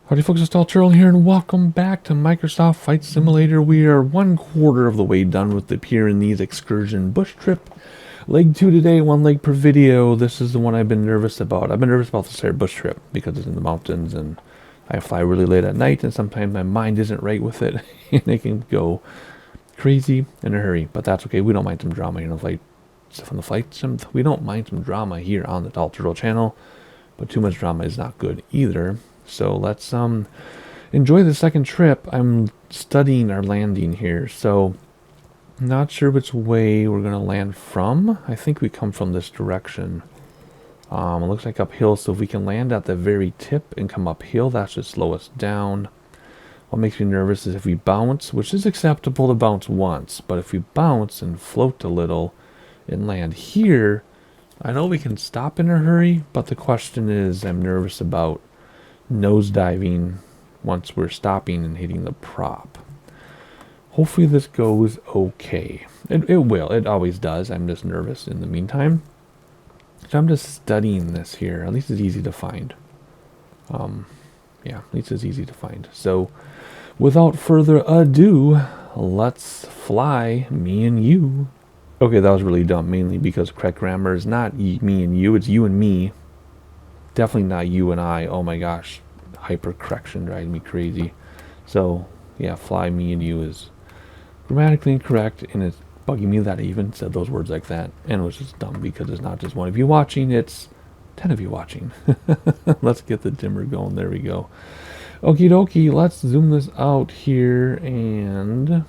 Howdy folks, it's Turtle here and welcome back to Microsoft Flight Simulator. We are 1/4 of the way done with the Pyrenees excursion bush trip. Leg 2 today, 1 leg per video. This is the one I've been nervous about. I've been nervous about this entire bush trip because it's in the mountains and I fly really late at night and sometimes my mind isn't right with it and it can go crazy in a hurry. But that's okay, we don't mind some drama here on the flight sim. We don't mind some drama here on the Turtle channel, but too much drama is not good either. So let's enjoy the second trip. I'm studying our landing here, so not sure which way we're gonna land from. I think we come from this direction. It looks like uphill, so if we can land at the very tip and come uphill, that should slow us down. What makes me nervous is if we bounce, which is acceptable to bounce once, but if we bounce and float a little and land here, I know we can stop in a hurry, but the question is, I'm nervous about nose diving once we're stopping and hitting the prop. Hopefully this goes okay. It will. It always does. I'm just nervous in the meantime. So I'm just studying this here. At least it's easy to find. Yeah, at least it's easy to find. So without further ado, let's fly, me and you. Okay, that was really dumb, mainly because correct grammar is not me and you, it's you and me. Definitely not you and I. Oh my gosh, hyper correction drives me crazy. So yeah, fly, me and you is grammatically incorrect, and it's bugging me that I even said those words like that. And it was just dumb because it's not just one of you watching, it's 10 of you watching. Let's get the dimmer going. There we go. Okie dokie, let's zoom this out here and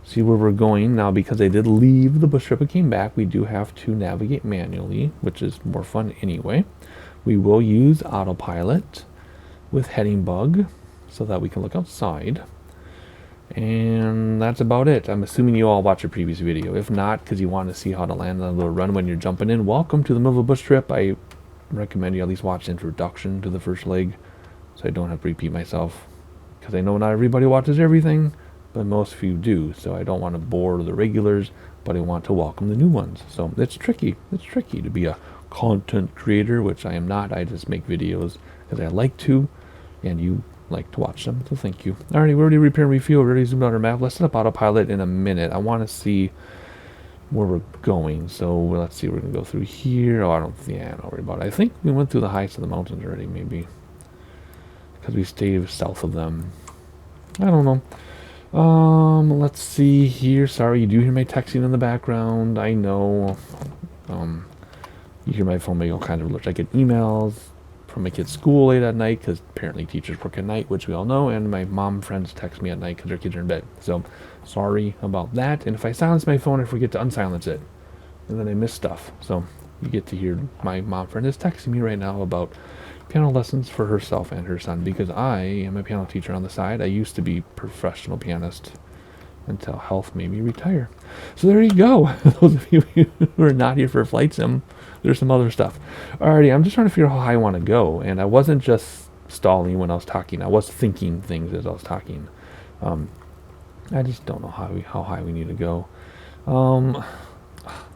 see where we're going. Now, because I did leave the bush trip and came back, we do have to navigate manually, which is more fun anyway. We will use autopilot with heading bug so that we can look outside. And that's about it. I'm assuming you all watched a previous video. If not, because you want to see how to land on a little run when you're jumping in, welcome to the middle of a bush trip. I recommend you at least watch the introduction to the first leg so I don't have to repeat myself, because I know not everybody watches everything, but most of you do, so I don't want to bore the regulars, but I want to welcome the new ones. So it's tricky. It's tricky to be a content creator, which I am not. I just make videos because I like to, and you like to watch them, so thank you. Alrighty, we already repair and refuel, we already zoomed out our map. Let's set up autopilot in a minute. I want to see where we're going, so let's see. We're going to go through here. Oh, don't worry about it. I think we went through the heights of the mountains already, maybe, because we stayed south of them. I don't know. Let's see here. Sorry, you do hear my texting in the background. I know. You hear my phone make all kinds of alerts. I get emails from my kids' school late at night because apparently teachers work at night, which we all know, and my mom friends text me at night because their kids are in bed. So sorry about that. And if I silence my phone, I forget to unsilence it, and then I miss stuff. So you get to hear my mom friend is texting me right now about piano lessons for herself and her son, because I am a piano teacher on the side. I used to be professional pianist until health made me retire. So there you go. Those of you who are not here for flight sim, there's some other stuff. Alrighty, I'm just trying to figure out how high I want to go, and I wasn't just stalling when I was talking. I was thinking things as I was talking. I just don't know how high we need to go.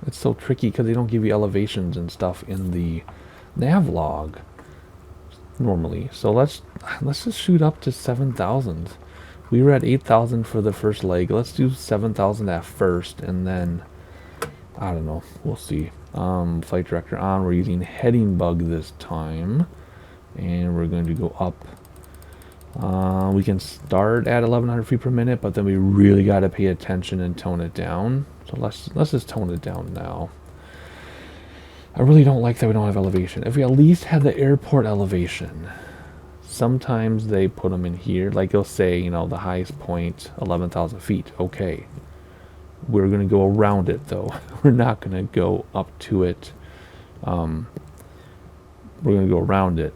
It's so tricky because they don't give you elevations and stuff in the nav log normally. So let's just shoot up to 7,000. We were at 8,000 for the first leg. Let's do 7,000 at first, and then I don't know, we'll see. Flight director on. We're using heading bug this time, and we're going to go up. We can start at 1,100 feet per minute, but then we really got to pay attention and tone it down. So let's just tone it down now. I really don't like that we don't have elevation. If we at least had the airport elevation. Sometimes they put them in here. Like they'll say, you know, the highest point, 11,000 feet. Okay. We're going to go around it, though. We're not going to go up to it. We're going to go around it.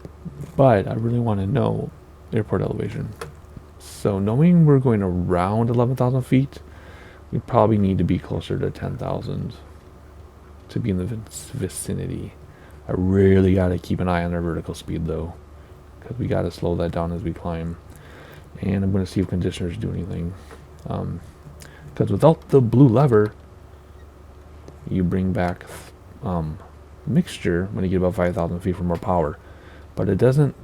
But I really want to know airport elevation. So knowing we're going around 11,000 feet, we probably need to be closer to 10,000 to be in the vicinity. I really got to keep an eye on our vertical speed, though, because we got to slow that down as we climb. And I'm going to see if conditioners do anything. Because without the blue lever, you bring back mixture when you get above 5,000 feet for more power. But it doesn't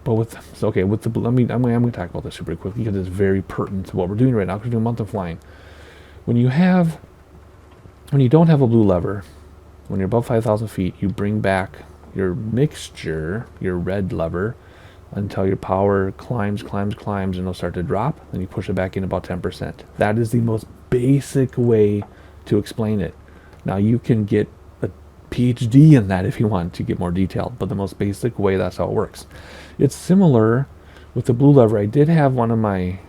But with, so okay, with the, I'm going to talk about this super quickly because it's very pertinent to what we're doing right now, because we're doing mountain flying. When you don't have a blue lever, when you're above 5,000 feet, you bring back your mixture, your red lever, until your power climbs, and it'll start to drop. Then you push it back in about 10%. That is the most basic way to explain it. Now you can get a PhD in that if you want to get more detailed, but the most basic way, that's how it works. It's similar with the blue lever. I did have one of my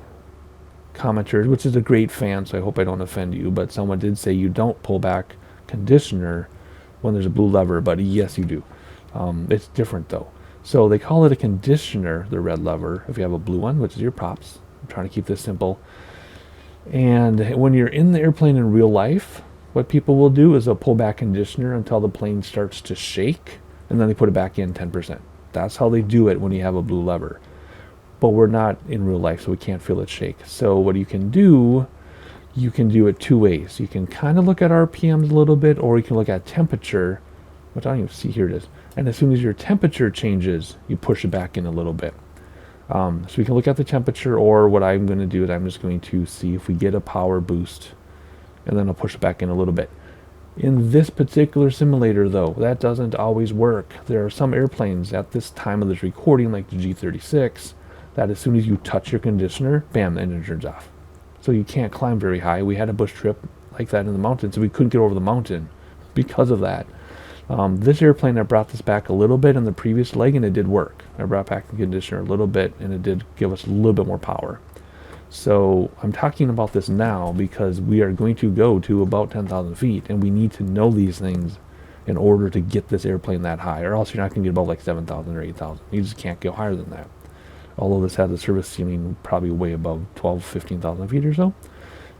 commenters, which is a great fan, so I hope I don't offend you, but someone did say you don't pull back conditioner when there's a blue lever, but yes you do. It's different though. So they call it a conditioner, the red lever, if you have a blue one, which is your props. I'm trying to keep this simple. And when you're in the airplane in real life, what people will do is they'll pull back conditioner until the plane starts to shake, and then they put it back in 10%. That's how they do it when you have a blue lever. But we're not in real life, so we can't feel it shake. So what you can do it two ways. You can kind of look at RPMs a little bit, or you can look at temperature, which I don't even see, here it is. And as soon as your temperature changes, you push it back in a little bit. So we can look at the temperature, or what I'm going to do is I'm just going to see if we get a power boost, and then I'll push it back in a little bit. In this particular simulator, though, that doesn't always work. There are some airplanes at this time of this recording, like the G36, that as soon as you touch your conditioner, bam, the engine turns off. So you can't climb very high. We had a bush trip like that in the mountains, so we couldn't get over the mountain because of that. This airplane, I brought this back a little bit in the previous leg, and it did work. I brought back the conditioner a little bit, and it did give us a little bit more power. So I'm talking about this now because we are going to go to about 10,000 feet, and we need to know these things in order to get this airplane that high, or else you're not going to get above like 7,000 or 8,000. You just can't go higher than that. Although this has a service ceiling probably way above 12, 15,000 feet or so.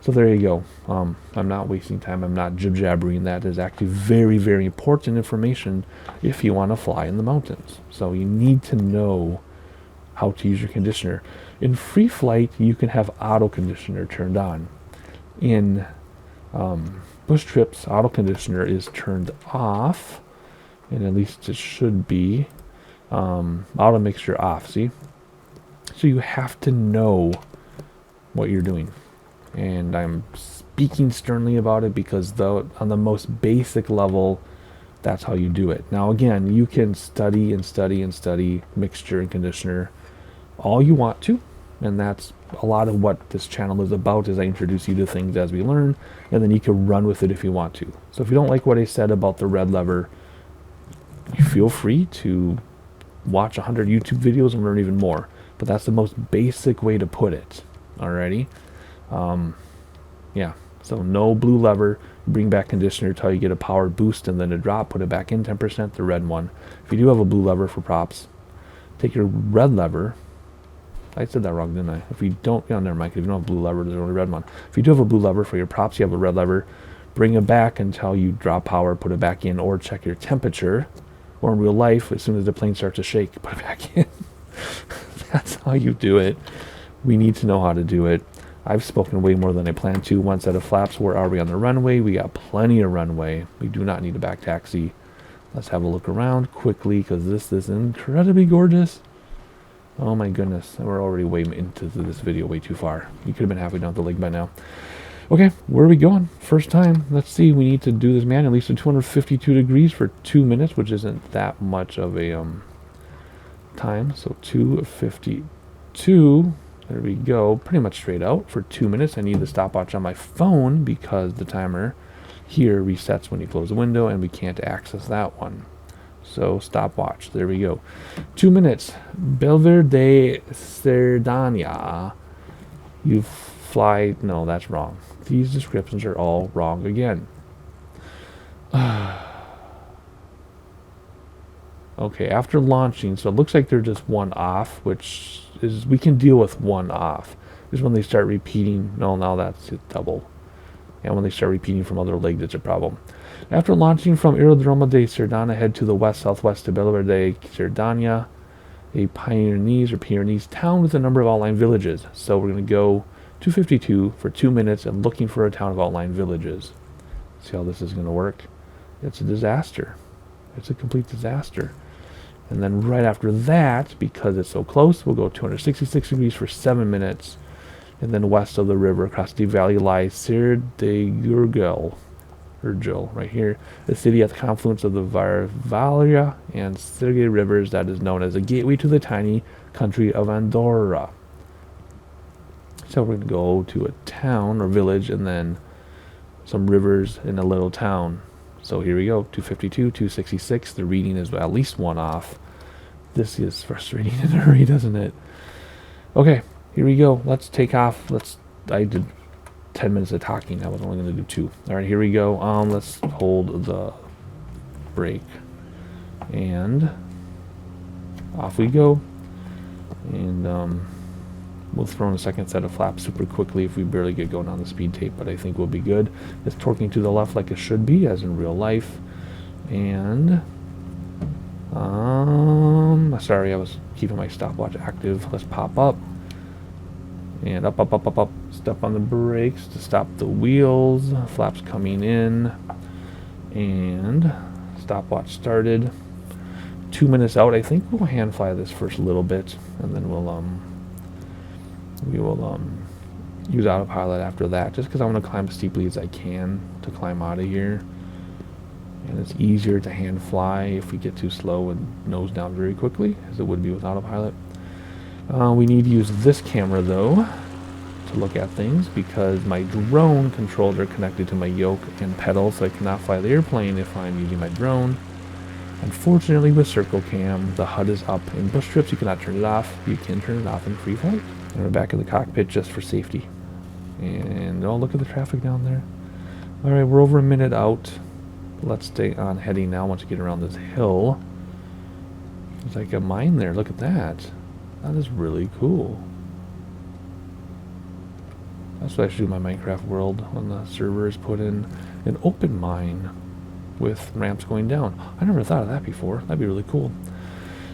So there you go. I'm not wasting time. I'm not jib-jabbering. That is actually very, very important information if you want to fly in the mountains. So you need to know how to use your conditioner. In free flight, you can have auto conditioner turned on. In bush trips, auto conditioner is turned off, and at least it should be. Auto mixture off, see? So you have to know what you're doing. And I'm speaking sternly about it because on the most basic level, that's how you do it. Now again, you can study mixture and conditioner all you want to, and that's a lot of what this channel is about, is I introduce you to things as we learn, and then you can run with it if you want to. So if you don't like what I said about the red lever, you feel free to watch 100 YouTube videos and learn even more. But that's the most basic way to put it. Alrighty? Yeah, so no blue lever, bring back conditioner till you get a power boost and then a drop, put it back in 10%, the red one. If you do have a blue lever for props, take your red lever. I said that wrong, didn't I? If you don't, never mind, if you don't have a blue lever, there's only a red one. If you do have a blue lever for your props, you have a red lever, bring it back until you drop power, put it back in, or check your temperature, or in real life, as soon as the plane starts to shake, put it back in. That's how you do it. We need to know how to do it. I've spoken way more than I planned to. One set of flaps. Where are we on the runway? We got plenty of runway. We do not need a back taxi. Let's have a look around quickly, because this is incredibly gorgeous. Oh my goodness. We're already way into this video way too far. You could have been halfway down the leg by now. Okay, where are we going? First time. Let's see. We need to do this manually. So 252 degrees for 2 minutes, which isn't that much of a time. So 252. There we go. Pretty much straight out for 2 minutes. I need the stopwatch on my phone because the timer here resets when you close the window, and we can't access that one. So stopwatch. There we go. 2 minutes. Belver de Cerdanya. You fly. No, that's wrong. These descriptions are all wrong again. Okay, after launching, so it looks like they're just one off, which is, we can deal with one off. Is when they start repeating. No, now that's it, double. And when they start repeating from other legs, it's a problem. After launching from Aerodrome de Cerdanya, head to the west-southwest to Belver de Cerdanya, a Pyrenees town with a number of outlying villages. So we're going to go 252 for 2 minutes and looking for a town of outlying villages. See how this is going to work? It's a disaster. It's a complete disaster. And then right after that, because it's so close, we'll go 266 degrees for 7 minutes. And then west of the river, across the valley, lies Ser de Urgel, right here, the city at the confluence of the Varvalia and Serge rivers that is known as a gateway to the tiny country of Andorra. So we're going to go to a town or village and then some rivers in a little town. So here we go, 252, 266. The reading is at least one off. This is frustrating in a hurry, doesn't it? Okay, here we go. Let's take off. I did 10 minutes of talking. I was only going to do 2. All right, here we go. Let's hold the brake. And off we go. And we'll throw in a second set of flaps super quickly if we barely get going on the speed tape, but I think we'll be good. It's torquing to the left like it should be, as in real life. And sorry, I was keeping my stopwatch active. Let's pop up. And up, up, up, up, up. Step on the brakes to stop the wheels. Flaps coming in. And stopwatch started. 2 minutes out. I think we'll hand fly this first little bit, and then we will use autopilot after that, just because I want to climb as steeply as I can to climb out of here. And it's easier to hand fly if we get too slow and nose down very quickly, as it would be with autopilot. We need to use this camera, though, to look at things, because my drone controls are connected to my yoke and pedal, so I cannot fly the airplane if I'm using my drone. Unfortunately, with Circle Cam, the HUD is up. In bush trips, you cannot turn it off. You can turn it off in free flight. And we're back in the cockpit just for safety. And oh, look at the traffic down there. All right, we're over a minute out. Let's stay on heading now once we get around this hill. There's like a mine there. Look at that. That is really cool. That's what I should do in my Minecraft world when the server is put in an open mine with ramps going down. I never thought of that before. That'd be really cool.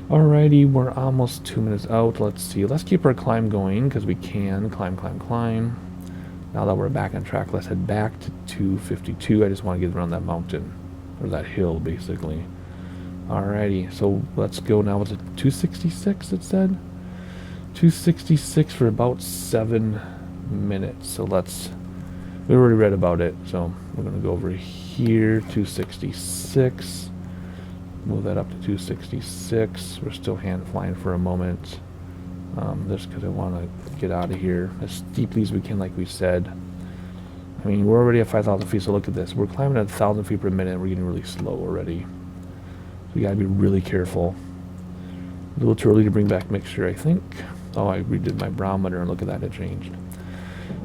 Alrighty, we're almost 2 minutes out. Let's see. Let's keep our climb going because we can climb, climb, climb. Now that we're back on track, let's head back to 252. I just want to get around that mountain, or that hill, basically. Alrighty, so let's go now. What's it, 266 it said? 266 for about 7 minutes. So we already read about it, so we're going to go over here, 266. Move that up to 266. We're still hand flying for a moment. Just because I want to get out of here as steeply as we can, like we said. I mean, we're already at 5,000 feet, so look at this. We're climbing at 1,000 feet per minute, and we're getting really slow already. So we got to be really careful. A little too early to bring back mixture, I think. Oh, I redid my barometer, and look at that, it changed.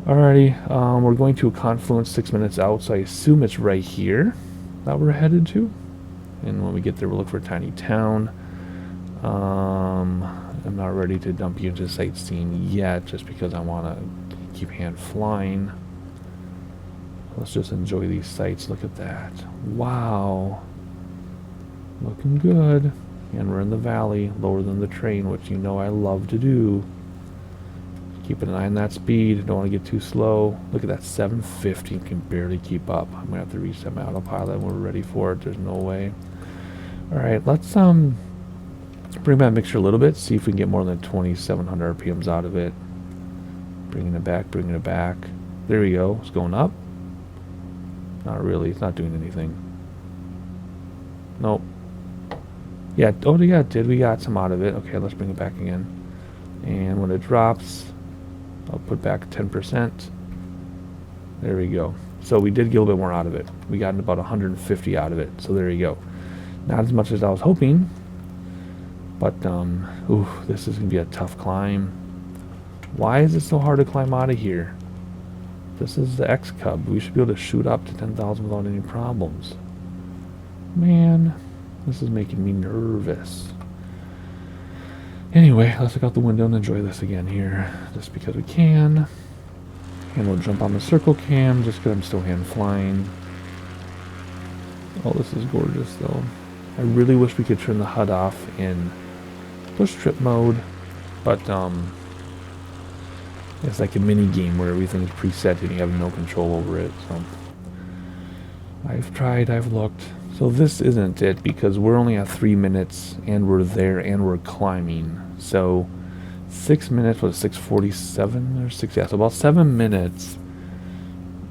Alrighty, we're going to a confluence 6 minutes out, so I assume it's right here that we're headed to. And when we get there, we'll look for a tiny town. I'm not ready to dump you into sightseeing yet, just because I want to keep hand flying. Let's just enjoy these sights. Look at that. Wow. Looking good. And we're in the valley, lower than the train, which you know I love to do. Keeping an eye on that speed. Don't want to get too slow. Look at that, 750. Can barely keep up. I'm going to have to reset my autopilot when we're ready for it. There's no way. Alright, let's bring back mixture a little bit, see if we can get more than 2,700 RPMs out of it. Bringing it back, bringing it back. There we go. It's going up. Not really. It's not doing anything. Nope. Yeah, oh yeah, it did. We got some out of it. Okay, let's bring it back again. And when it drops, I'll put back 10%. There we go. So we did get a little bit more out of it. We got about 150 out of it. So there you go. Not as much as I was hoping. But, ooh, this is going to be a tough climb. Why is it so hard to climb out of here? This is the X-Cub. We should be able to shoot up to 10,000 without any problems. Man, this is making me nervous. Anyway, let's look out the window and enjoy this again here, just because we can. And we'll jump on the Circle Cam, just because I'm still hand flying. Oh, this is gorgeous, though. I really wish we could turn the HUD off in push trip mode, but it's like a mini game where everything's preset and you have no control over it. So I've tried, I've looked, So this isn't it, because we're only at 3 minutes and we're there and we're climbing. So 6 minutes was 6:47 or 6, yeah, so about 7 minutes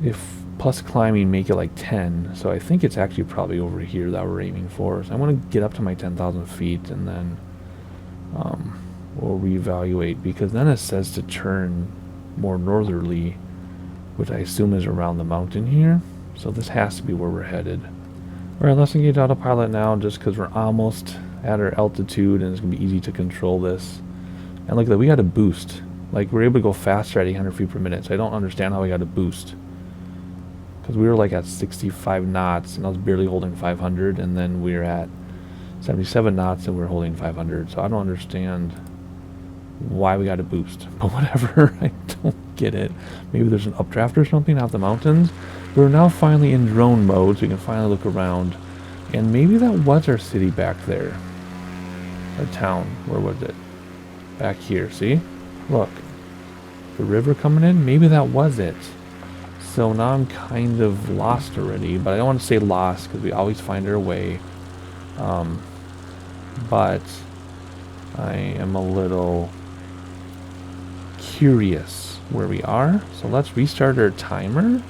if plus climbing make it like 10. So I think it's actually probably over here that we're aiming for. So I want to get up to my 10,000 feet and then we'll reevaluate, because then it says to turn more northerly, which I assume is around the mountain here. So this has to be where we're headed. Alright, let's engage autopilot now, just because we're almost at our altitude and it's going to be easy to control this. And look at that, we got a boost. Like, we're able to go faster at 800 feet per minute, so I don't understand how we got a boost. Because we were like at 65 knots and I was barely holding 500, and then we're at 77 knots and we're holding 500. So I don't understand why we got a boost. But whatever, I don't get it. Maybe there's an updraft or something out the mountains. We're now finally in drone mode, so we can finally look around. And maybe that was our city back there. Our town. Where was it? Back here, see? Look. The river coming in? Maybe that was it. So now I'm kind of lost already. But I don't want to say lost, because we always find our way. But I am a little curious where we are. So let's restart our timer,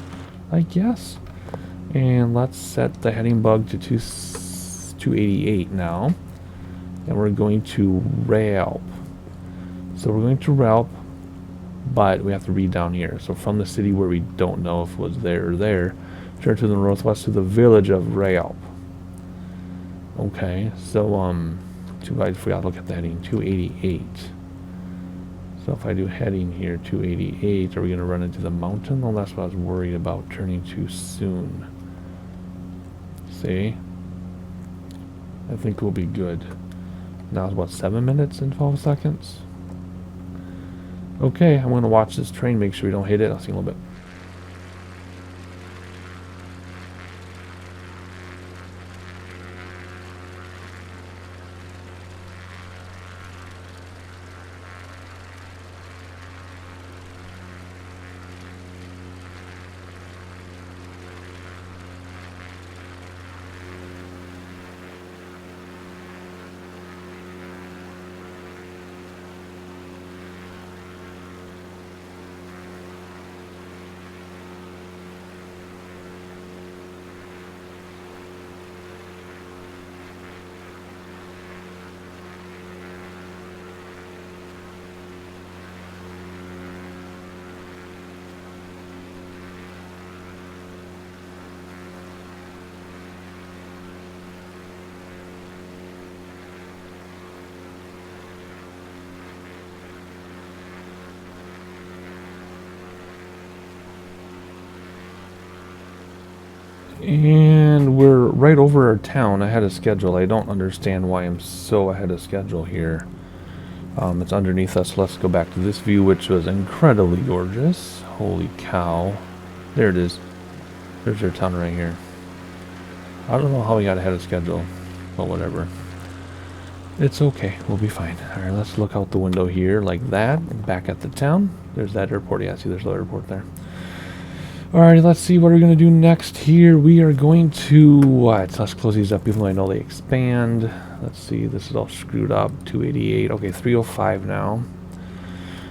I guess. And let's set the heading bug to 288 now. And we're going to Ralp. So we're going to Ralp, but we have to read down here. So from the city where we don't know if it was there or there, turn to the northwest to the village of Ralp. Okay, so I forgot to look at the heading, 288. So if I do heading here, 288, are we going to run into the mountain? Well, that's what I was worried about, turning too soon. See? I think we'll be good. Now it's what, 7 minutes and 12 seconds? Okay, I'm going to watch this train, make sure we don't hit it. I'll see you in a little bit. And we're right over our town ahead of schedule. I don't understand why I'm so ahead of schedule here. It's underneath us. Let's go back to this view, which was incredibly gorgeous. Holy cow. There it is. There's our town right here. I don't know how we got ahead of schedule, but whatever. It's okay. We'll be fine. Alright, let's look out the window here like that. Back at the town. There's that airport. Yeah, see, there's the airport there. Alrighty, let's see what we're going to do next here. We are going to, let's close these up even though I know they expand. Let's see, this is all screwed up. 288, okay, 305 now.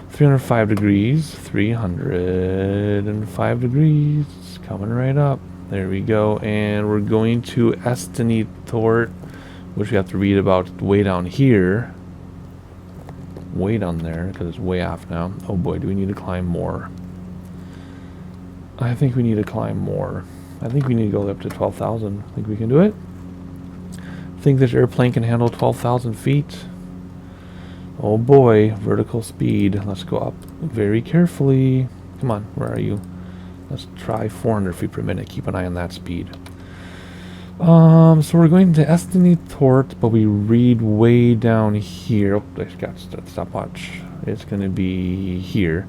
305 degrees, 305 degrees, coming right up. There we go, and we're going to Estany Tort, which we have to read about way down here. Way down there, because it's way off now. Oh boy, do we need to climb more. I think we need to climb more. I think we need to go up to 12,000. Think we can do it? Think this airplane can handle 12,000 feet? Oh boy, vertical speed. Let's go up very carefully. Come on, where are you? Let's try 400 feet per minute. Keep an eye on that speed. So we're going to Estany Tort, but we read way down here. Oh, I got stopwatch. It's going to be here.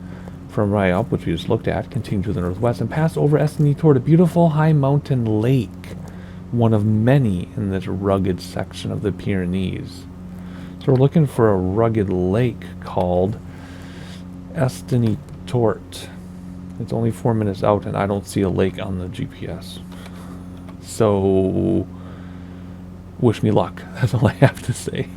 From Ralp, which we just looked at, continue to the northwest and pass over Estany toward a beautiful high mountain lake, one of many in this rugged section of the Pyrenees. So we're looking for a rugged lake called Estany Tort. It's only 4 minutes out and I don't see a lake on the GPS. So wish me luck. That's all I have to say.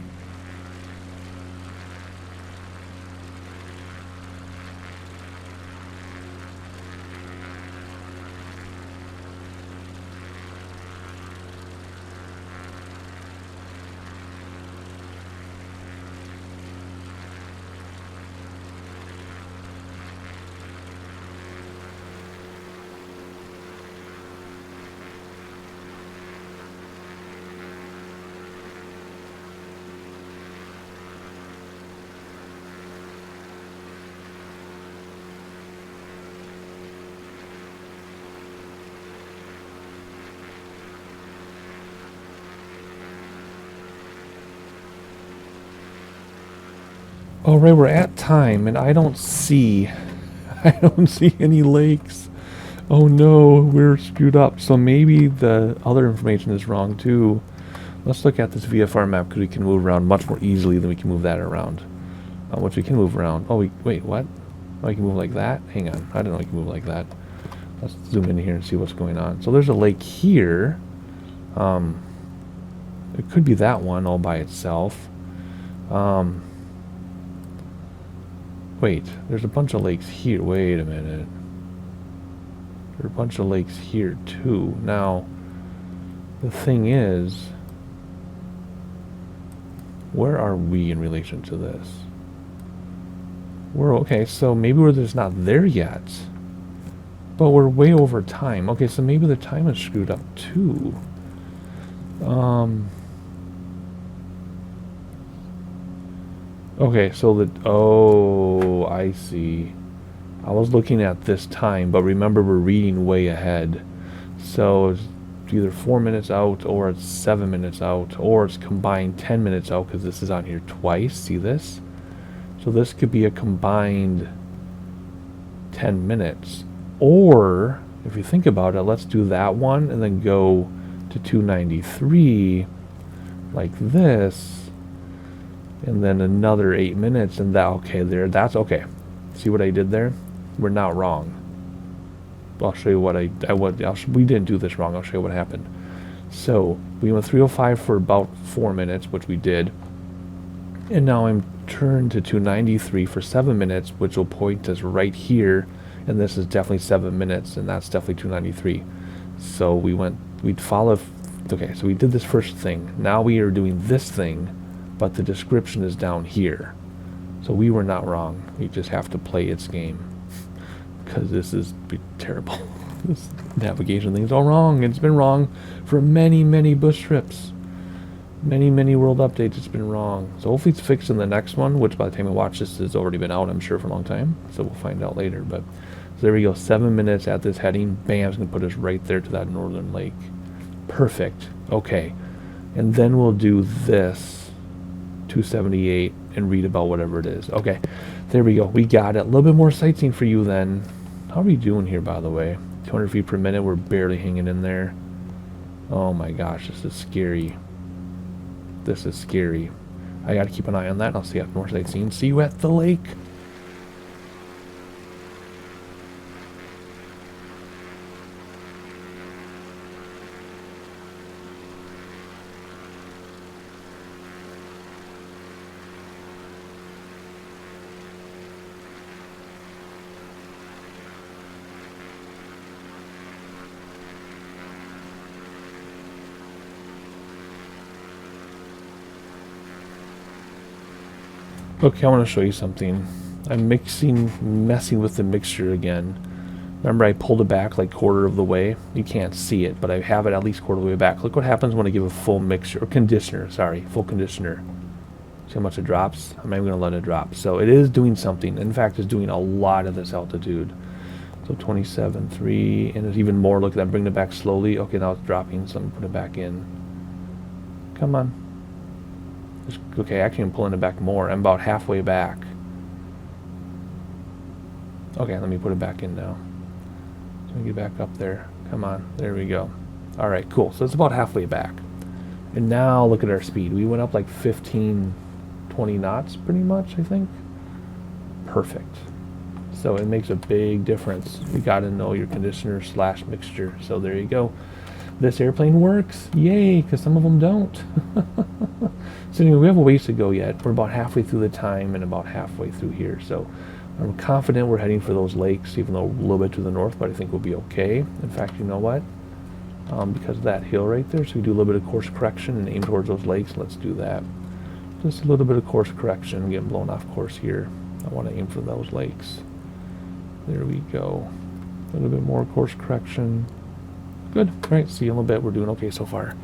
All right, we're at time, and I don't see any lakes. Oh no, we're screwed up. So maybe the other information is wrong too. Let's look at this VFR map because we can move around much more easily than we can move that around. Which we can move around. Oh, wait, what? Oh, I can move like that? Hang on, I don't know I can move like that. Let's zoom in here and see what's going on. So there's a lake here. It could be that one all by itself. Wait, there's a bunch of lakes here. Wait a minute. There are a bunch of lakes here too. Now, the thing is, where are we in relation to this? We're okay, so maybe we're just not there yet. But we're way over time. Okay, so maybe the time is screwed up too. Okay, so oh, I see. I was looking at this time, but remember we're reading way ahead. So it's either 4 minutes out, or it's 7 minutes out, or it's combined 10 minutes out, because this is on here twice. See this? So this could be a combined 10 minutes. Or, if you think about it, let's do that one, and then go to 293, like this. And then another 8 minutes, and that, okay, that's okay. See what I did there? We're not wrong. I'll show you what we didn't do this wrong. I'll show you what happened. So, we went 305 for about 4 minutes, which we did. And now I'm turned to 293 for 7 minutes, which will point us right here. And this is definitely 7 minutes, and that's definitely 293. So we'd follow, okay, so we did this first thing. Now we are doing this thing, but the description is down here. So we were not wrong. We just have to play its game. Because this is terrible. This navigation thing is all wrong. It's been wrong for many, many bush trips. Many, many world updates, it's been wrong. So hopefully it's fixed in the next one, which by the time we watch this has already been out, I'm sure, for a long time. So we'll find out later. But so there we go. 7 minutes at this heading. Bam, it's going to put us right there to that northern lake. Perfect. Okay. And then we'll do this. 278 and read about whatever it is. Okay, there we go. We got it. A little bit more sightseeing for you then. How are we doing here, by the way? 200 feet per minute. We're barely hanging in there. Oh my gosh, this is scary. This is scary. I got to keep an eye on that. I'll see you after more sightseeing. See you at the lake. Okay, I want to show you something. I'm messing with the mixture again. Remember I pulled it back like quarter of the way? You can't see it, but I have it at least quarter of the way back. Look what happens when I give a full mixture, or conditioner, sorry, full conditioner. See how much it drops? I'm not even going to let it drop. So it is doing something. In fact, it's doing a lot at this altitude. So 27.3, and it's even more. Look at that, bringing it back slowly. Okay, now it's dropping, so I'm going to put it back in. Come on. Okay, actually I'm pulling it back more. I'm about halfway back. Okay, let me put it back in now. So let me get back up there. Come on, there we go. Alright, cool. So it's about halfway back. And now look at our speed. We went up like 15, 20 knots pretty much, I think. Perfect. So it makes a big difference. You got to know your conditioner / mixture. So there you go. This airplane works. Yay, because some of them don't. So anyway, we have a ways to go yet. We're about halfway through the time and about halfway through here. So I'm confident we're heading for those lakes, even though a little bit to the north, but I think we'll be okay. In fact, you know what? Because of that hill right there, so we do a little bit of course correction and aim towards those lakes. Let's do that. Just a little bit of course correction. I'm getting blown off course here. I want to aim for those lakes. There we go. A little bit more course correction. Good. All right, see you in a little bit. We're doing okay so far.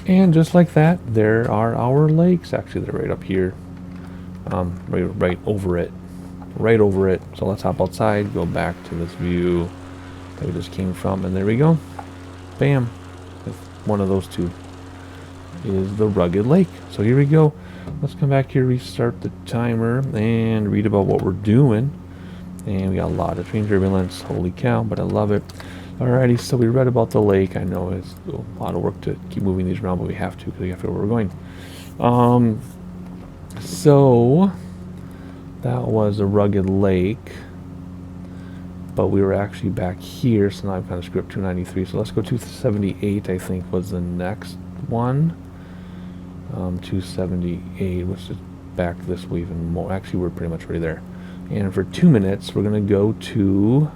And just like that, there are our lakes. Actually, they're right up here. Right over it. Right over it. So let's hop outside, go back to this view that we just came from, and there we go. Bam. One of those two is the rugged lake. So here we go. Let's come back here, restart the timer, and read about what we're doing. And we got a lot of train turbulence. Holy cow, but I love it. Alrighty, so we read about the lake. I know it's a lot of work to keep moving these around, but we have to because we have to know where we're going. So that was a rugged lake, but we were actually back here, so now I've kind of screwed up 293. So let's go 278, I think was the next one. 278, which is back this way even more. Actually, we're pretty much right there. And for 2 minutes, we're going to go to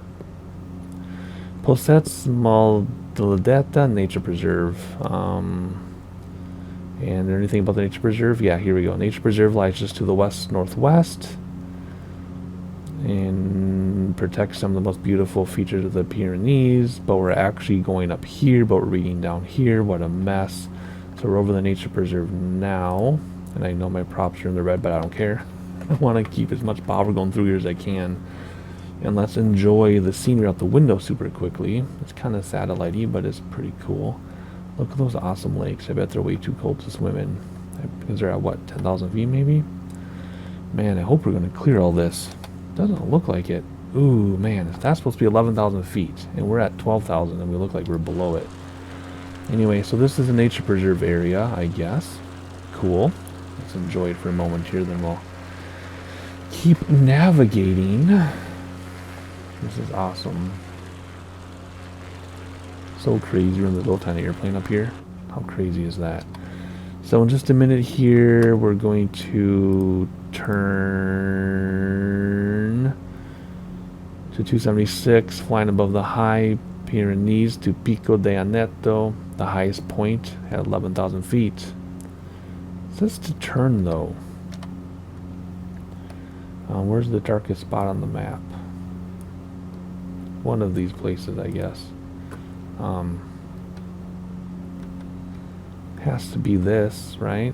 Posets Maldoleta Nature Preserve. And anything about the Nature Preserve? Yeah, here we go. Nature Preserve lies just to the west-northwest and protects some of the most beautiful features of the Pyrenees, but we're actually going up here, but we're reading down here. What a mess. So we're over the Nature Preserve now, and I know my props are in the red, but I don't care. I want to keep as much power going through here as I can. And let's enjoy the scenery out the window super quickly. It's kind of satellite-y, but it's pretty cool. Look at those awesome lakes. I bet they're way too cold to swim in. Because they're at, what, 10,000 feet maybe? Man, I hope we're going to clear all this. Doesn't look like it. Ooh, man, that's supposed to be 11,000 feet. And we're at 12,000, and we look like we're below it. Anyway, so this is a nature preserve area, I guess. Cool. Let's enjoy it for a moment here, then we'll keep navigating. This is awesome. So crazy. We're in this little tiny airplane up here. How crazy is that? So in just a minute here, we're going to turn to 276, flying above the high Pyrenees to Pico de Aneto, the highest point at 11,000 feet. It says to turn though. Where's the darkest spot on the map? One of these places, I guess. Has to be this, right?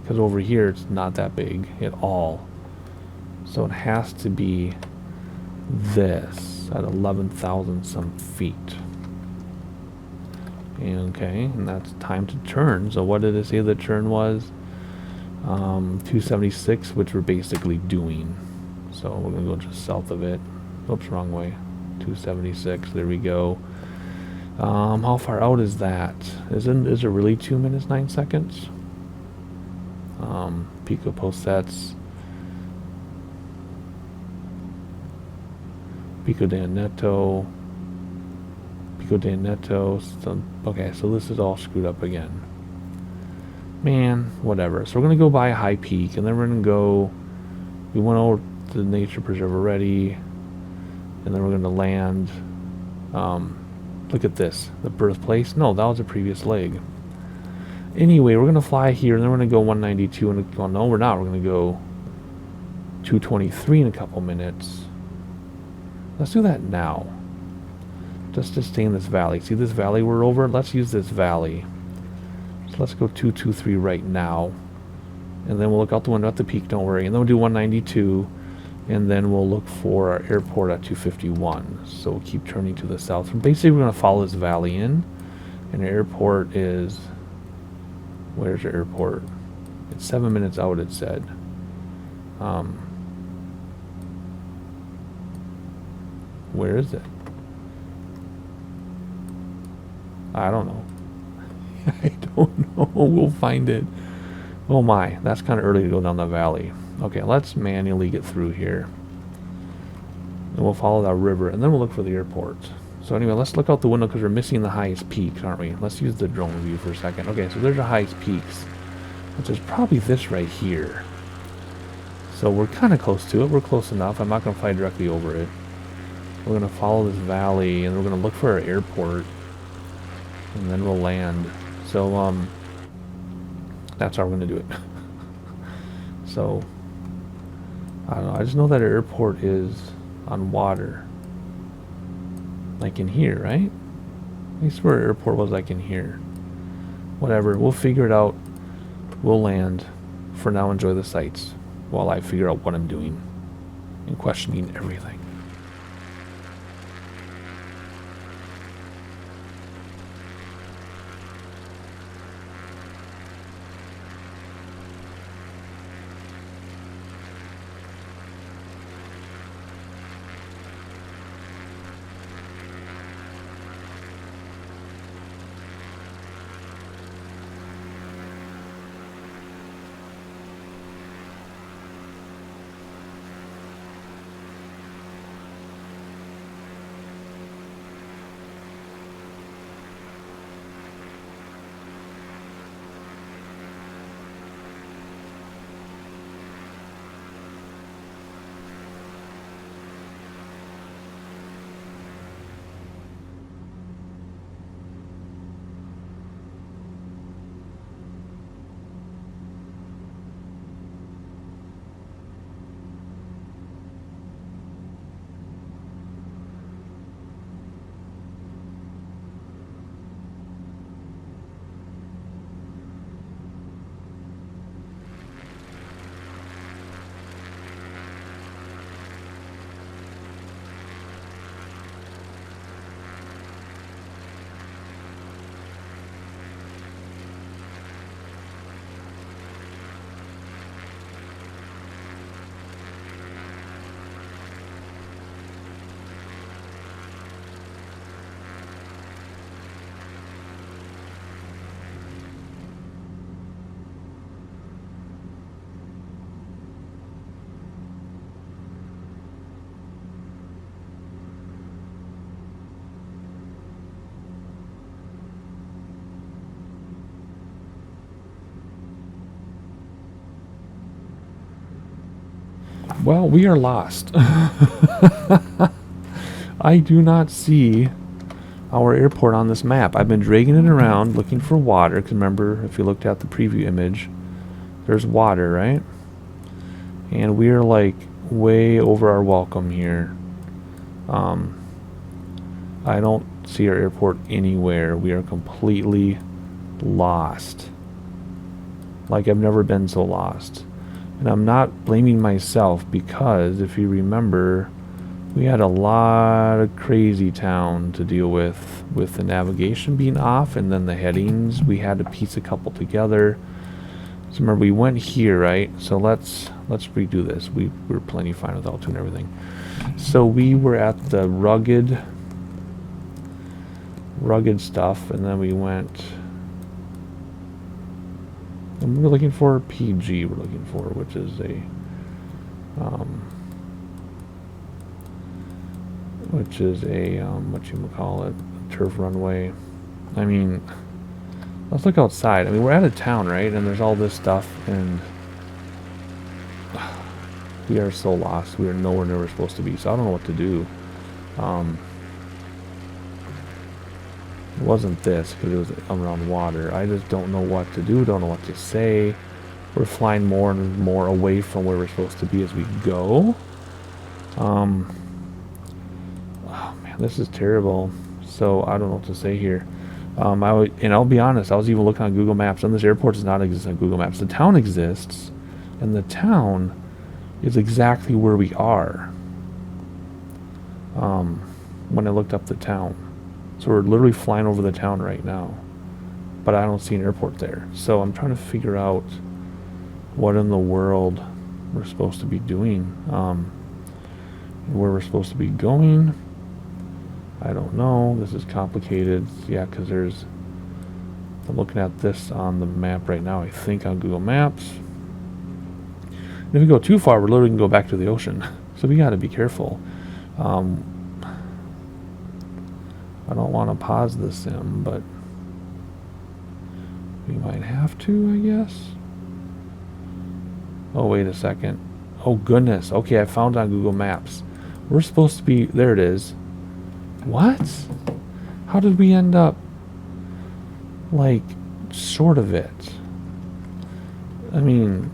Because over here it's not that big at all. So it has to be this at 11,000 some feet. Okay, and that's time to turn. So what did it say the turn was? 276, which we're basically doing. So we're gonna go just south of it. Oops, wrong way. 276, there we go. How far out is that? Is it really 2 minutes 9 seconds? Pico Posets, Pico de Aneto, Pico de Aneto. Okay, so this is all screwed up again. Man, whatever. So we're gonna go by a high peak, and then we're gonna go. We went over to the nature preserve already, and then we're gonna land. Look at this, the birthplace. No, that was a previous leg. Anyway, we're gonna fly here, and then we're gonna go 192, and well, no, we're not. We're gonna go 223 in a couple minutes. Let's do that now. Just to stay in this valley. See this valley we're over? Let's use this valley. So let's go 223 right now. And then we'll look out the window at the peak, don't worry. And then we'll do 192. And then we'll look for our airport at 251. So we'll keep turning to the south. And basically, we're going to follow this valley in. And our airport is... Where's our airport? It's 7 minutes out, it said. Where is it? I don't know. I don't know. We'll find it. Oh my, that's kind of early to go down the valley. Okay, let's manually get through here. And we'll follow that river, and then we'll look for the airport. So anyway, let's look out the window because we're missing the highest peaks, aren't we? Let's use the drone view for a second. Okay, so there's the highest peaks, which is probably this right here. So we're kind of close to it. We're close enough. I'm not going to fly directly over it. We're going to follow this valley, and we're going to look for our airport, and then we'll land. So, that's how we're going to do it. So, I don't know. I just know that our airport is on water. Like in here, right? I swear our airport was like in here. Whatever. We'll figure it out. We'll land. For now, enjoy the sights while I figure out what I'm doing and questioning everything. Well, we are lost. I do not see our airport on this map. I've been dragging it around looking for water. Because remember, if you looked at the preview image, there's water, right? And we are like way over our welcome here. I don't see our airport anywhere. We are completely lost. Like I've never been so lost. And I'm not blaming myself because if you remember, we had a lot of crazy town to deal with the navigation being off and then the headings. We had to piece a couple together. So remember, we went here, right? So let's redo this. We were plenty fine with L2 and everything. So we were at the rugged stuff, and then we went. And we're looking for PG. We're looking for, which is a, what you call it, turf runway. I mean, let's look outside. I mean, we're out of town, right? And there's all this stuff, and we are so lost. We are nowhere near where we're supposed to be. So I don't know what to do. It wasn't this because it was around water. I just don't know what to do. Don't know what to say. We're flying more and more away from where we're supposed to be as we go. this is terrible. So I don't know what to say here. And I'll be honest, I was even looking on Google Maps, and this airport does not exist on Google Maps. The town exists, and the town is exactly where we are. When I looked up the town. So we're literally flying over the town right now. But I don't see an airport there. So I'm trying to figure out what in the world we're supposed to be doing. Where we're supposed to be going. I don't know. This is complicated. Yeah, because I'm looking at this on the map right now, I think, on Google Maps. And if we go too far, we're literally going to go back to the ocean. So we got to be careful. I don't want to pause the sim, but we might have to, I guess. Oh, wait a second. Oh, goodness. Okay, I found it on Google Maps. We're supposed to be... There it is. What? How did we end up, like, short of it? I mean...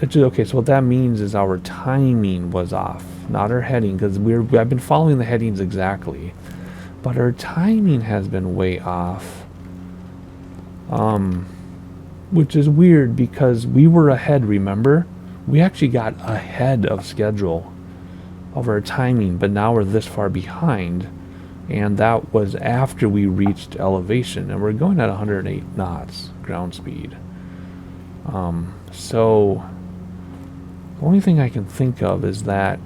Okay, so what that means is our timing was off, not our heading, because I've been following the headings exactly. But our timing has been way off. Which is weird because we were ahead, remember? We actually got ahead of schedule of our timing, but now we're this far behind. And that was after we reached elevation, and we're going at 108 knots ground speed. So the only thing I can think of is that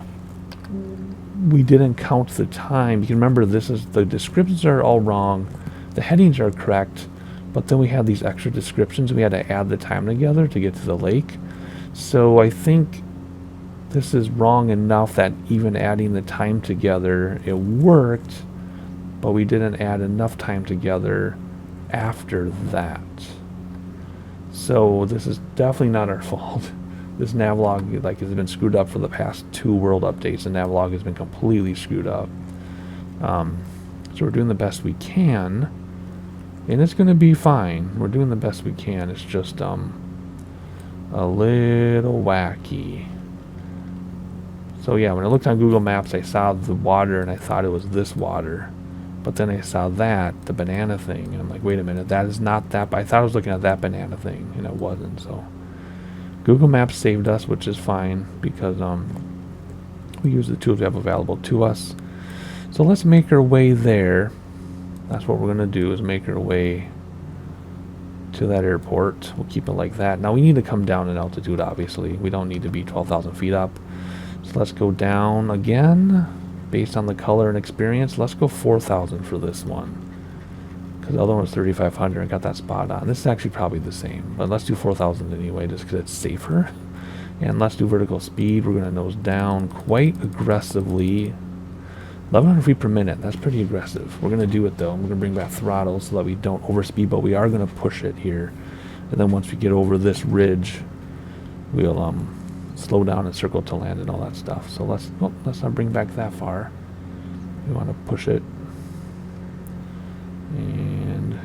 we didn't count the time. You can remember, the descriptions are all wrong, the headings are correct, but then we had these extra descriptions. We had to add the time together to get to the lake. So I think this is wrong enough that even adding the time together, it worked, but we didn't add enough time together after that. So this is definitely not our fault. This navlog has been screwed up for the past 2 world updates. The navlog has been completely screwed up. So we're doing the best we can, and it's going to be fine. We're doing the best we can. It's just a little wacky. So yeah, when I looked on Google Maps, I saw the water, and I thought it was this water. But then I saw the banana thing, and I'm like, wait a minute, that is not that. I thought I was looking at that banana thing, and it wasn't. So Google Maps saved us, which is fine, because we use the tools we have available to us. So let's make our way there. That's what we're going to do, is make our way to that airport. We'll keep it like that. Now we need to come down in altitude, obviously. We don't need to be 12,000 feet up. So let's go down again. Based on the color and experience, let's go 4,000 for this one. Because the other one was 3,500. I got that spot on. This is actually probably the same. But let's do 4,000 anyway, just because it's safer. And let's do vertical speed. We're going to nose down quite aggressively. 1,100 feet per minute. That's pretty aggressive. We're going to do it, though. I'm going to bring back throttle so that we don't overspeed, but we are going to push it here. And then once we get over this ridge, we'll slow down and circle to land and all that stuff. So let's not bring back that far. We want to push it. And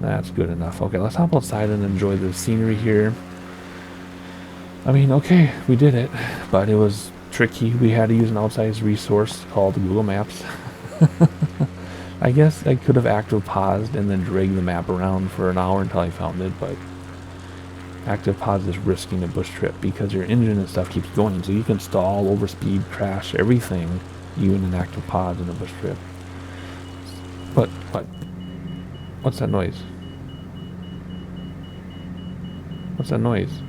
that's good enough. Okay, let's hop outside and enjoy the scenery here. I mean, okay, we did it, but it was tricky. We had to use an outside resource called Google Maps. I guess I could have active paused and then dragged the map around for an hour until I found it, but active pause is risking a bush trip because your engine and stuff keeps going, so you can stall, overspeed, crash, everything, even an active pause in a bush trip. But what's that noise? What's that noise?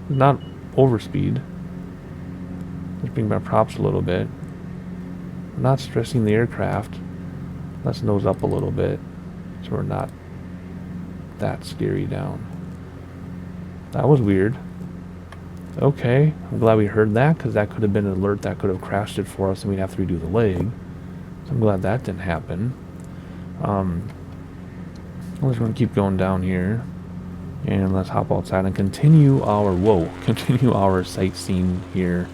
It's not overspeed. Let's bring my props a little bit. I'm not stressing the aircraft. Let's nose up a little bit so we're not that scary down. That was weird. Okay, I'm glad we heard that, because that could have been an alert that could have crashed it for us and we'd have to redo the leg. So I'm glad that didn't happen. We're just going to keep going down here. And let's hop outside and continue our sightseeing here.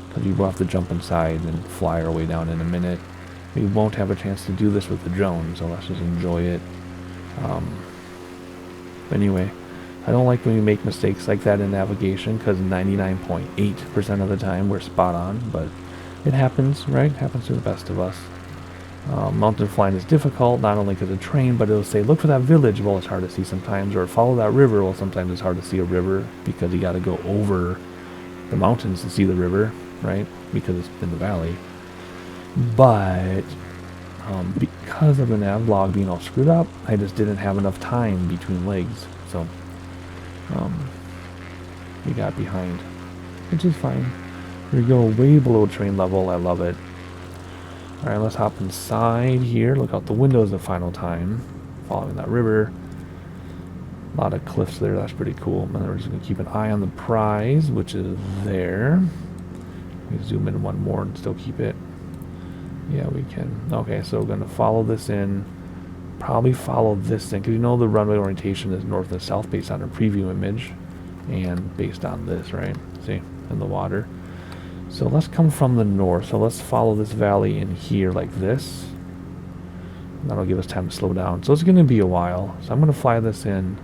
Because we will have to jump inside and fly our way down in a minute. We won't have a chance to do this with the drone, so let's just enjoy it. Anyway, I don't like when we make mistakes like that in navigation, because 99.8% of the time we're spot on, but It happens, right? It happens to the best of us. Mountain flying is difficult, not only because of terrain, but it'll say, look for that village. Well, it's hard to see sometimes. Or follow that river. Well, sometimes it's hard to see a river because you got to go over the mountains to see the river, right? Because it's in the valley. But because of the nav log being all screwed up, I just didn't have enough time between legs. So we got behind, which is fine. We go way below train level. I love it. Alright, let's hop inside here. Look out the windows the final time. Following that river. A lot of cliffs there. That's pretty cool. And then we're just going to keep an eye on the prize, which is there. We can zoom in one more and still keep it. Yeah, we can. Okay, so we're going to follow this in. Probably follow this in, because you know the runway orientation is north and south based on a preview image. And based on this, right? See? In the water. So let's come from the north. So let's follow this valley in here like this. That'll give us time to slow down. So it's going to be a while. So I'm going to fly this in.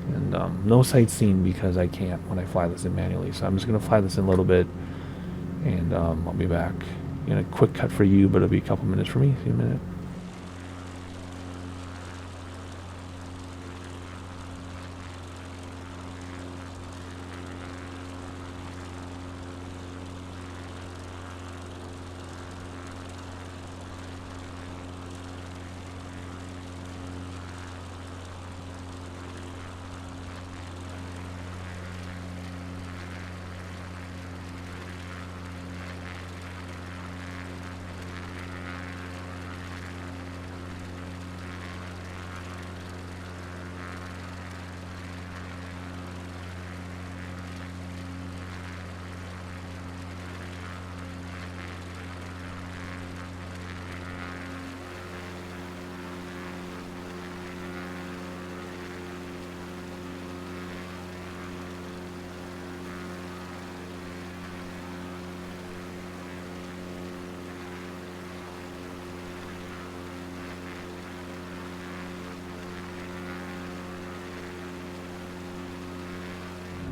And no sightseeing because I can't when I fly this in manually. So I'm just going to fly this in a little bit. And I'll be back in a quick cut for you, but it'll be a couple minutes for me. See you in a minute.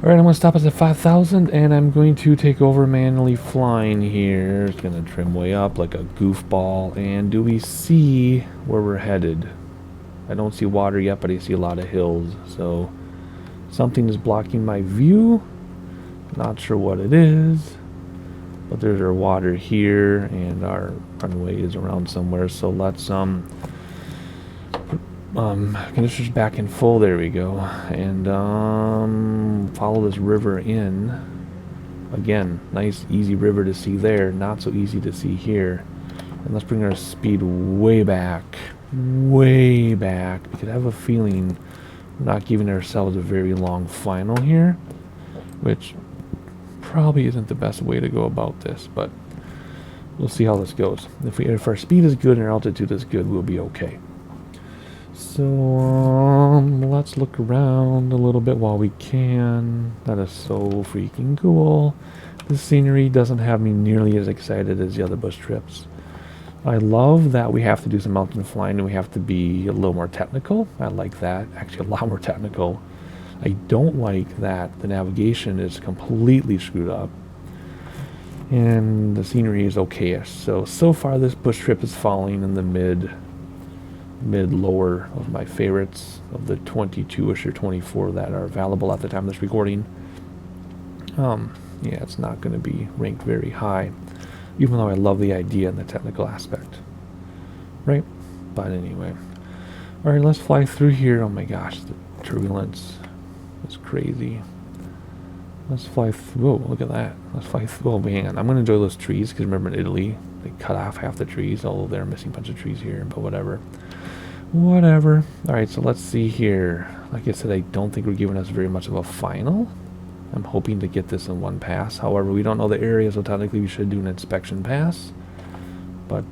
Alright, I'm going to stop us at 5,000, and I'm going to take over manually flying here. It's going to trim way up like a goofball. And do we see where we're headed? I don't see water yet, but I see a lot of hills. So something is blocking my view. Not sure what it is. But there's our water here, and our runway is around somewhere. So let's conditioners back in full. There we go. And follow this river in. Again, nice easy river to see there, not so easy to see here. And let's bring our speed way back, because I have a feeling we're not giving ourselves a very long final here, which probably isn't the best way to go about this, but we'll see how this goes. If our speed is good and our altitude is good, we'll be okay. So let's look around a little bit while we can. That is so freaking cool. The scenery doesn't have me nearly as excited as the other bush trips. I love that we have to do some mountain flying and we have to be a little more technical. I like that. Actually, a lot more technical. I don't like that the navigation is completely screwed up. And the scenery is okay-ish. So far this bush trip is falling in the mid-lower of my favorites of the 22-ish or 24 that are available at the time of this recording. Yeah, it's not going to be ranked very high, even though I love the idea and the technical aspect. Right? But anyway. Alright, let's fly through here. Oh my gosh, the turbulence is crazy. Let's fly through. Whoa, look at that. Let's fly through. Oh, hang on. I'm going to enjoy those trees, because remember in Italy, they cut off half the trees, although they're missing a bunch of trees here, but whatever. Whatever. Alright, so let's see here. Like I said, I don't think we're giving us very much of a final. I'm hoping to get this in one pass. However, we don't know the area, so technically we should do an inspection pass. But,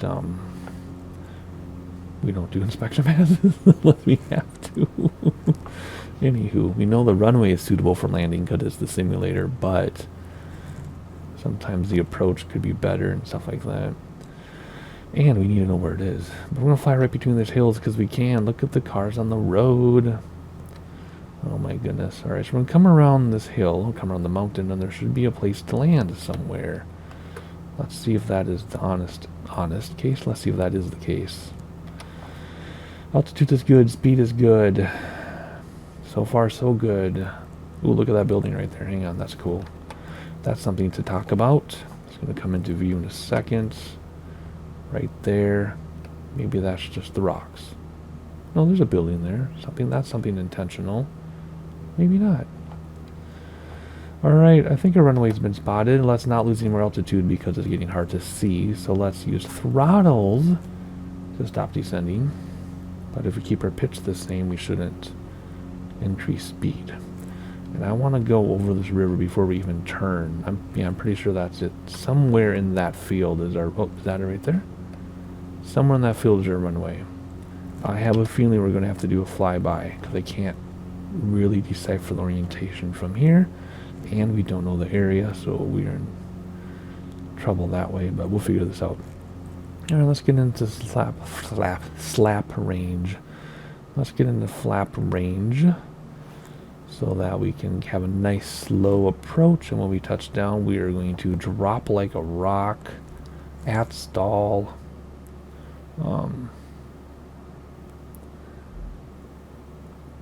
we don't do inspection passes unless we have to. Anywho, we know the runway is suitable for landing because it's the simulator, but sometimes the approach could be better and stuff like that. And we need to know where it is. But we're going to fly right between these hills because we can. Look at the cars on the road. Oh my goodness. Alright, so we're going to come around this hill, come around the mountain, and there should be a place to land somewhere. Let's see if that is the honest case. Let's see if that is the case. Altitude is good. Speed is good. So far, so good. Ooh, look at that building right there. Hang on, that's cool. That's something to talk about. It's going to come into view in a second. Right there. Maybe that's just the rocks. No, there's a building there. That's something intentional. Maybe not. Alright, I think our runway's been spotted. Let's not lose any more altitude because it's getting hard to see. So let's use throttles to stop descending. But if we keep our pitch the same, we shouldn't increase speed. And I want to go over this river before we even turn. I'm pretty sure that's it. Somewhere in that field is our... Oh, is that it right there? Somewhere in that field is our runway. I have a feeling we're going to have to do a flyby because I can't really decipher the orientation from here. And we don't know the area, so we're in trouble that way, but we'll figure this out. Alright, let's get into slap range. Let's get into flap range so that we can have a nice slow approach, and when we touch down we are going to drop like a rock at stall.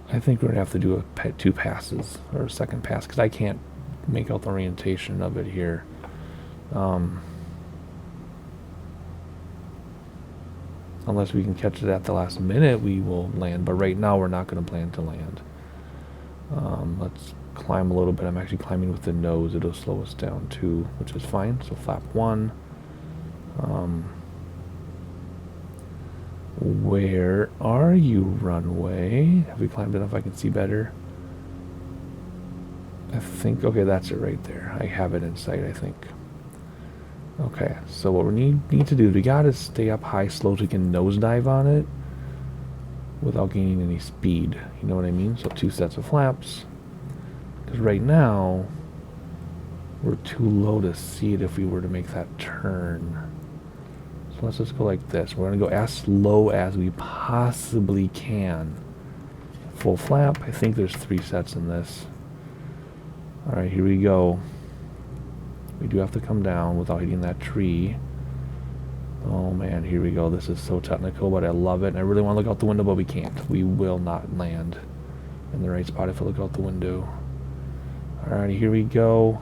I think we're going to have to do two passes, or a second pass, because I can't make out the orientation of it here. Unless we can catch it at the last minute, we will land. But right now, we're not going to plan to land. Let's climb a little bit. I'm actually climbing with the nose. It'll slow us down too, which is fine. So flap 1. Where are you, runway? Have we climbed enough I can see better? I think, okay, that's it right there. I have it in sight, I think. Okay, so what we need to do, we gotta stay up high slow so we can nosedive on it without gaining any speed. You know what I mean? So 2 sets of flaps. Because right now, we're too low to see it if we were to make that turn. So let's just go like this. We're going to go as slow as we possibly can. Full flap. I think there's 3 sets in this. Alright, here we go. We do have to come down without hitting that tree. Oh man, here we go. This is so technical, but I love it. And I really want to look out the window, but we can't. We will not land in the right spot if we look out the window. Alright, here we go.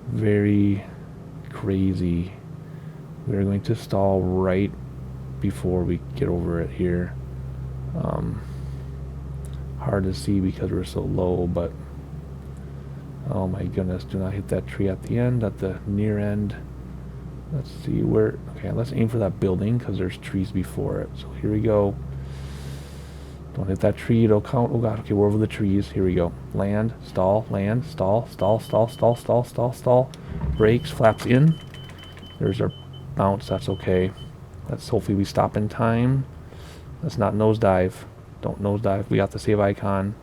Very crazy. We're going to stall right before we get over it here. Hard to see because we're so low, but oh my goodness, do not hit that tree at the end, at the near end. Let's see where, okay, let's aim for that building because there's trees before it. So here we go. Don't hit that tree, it'll count. Oh god, okay, we're over the trees. Here we go. Land, stall, stall, stall. Brakes, flaps in. There's our bounce, that's okay. Let's hopefully we stop in time. Let's not nosedive. Don't nosedive. We got the save icon.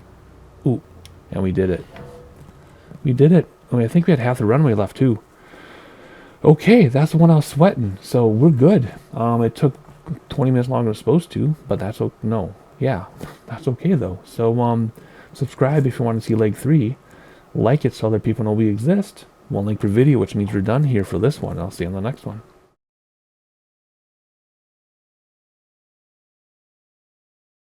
Ooh, and we did it. We did it. I mean, I think we had half the runway left too. Okay, that's the one I was sweating. So we're good. It took 20 minutes longer than it was supposed to, but that's okay. No, yeah, that's okay though. So subscribe if you want to see leg 3. Like it so other people know we exist. 1 link per video, which means we're done here for this one. I'll see you on the next one.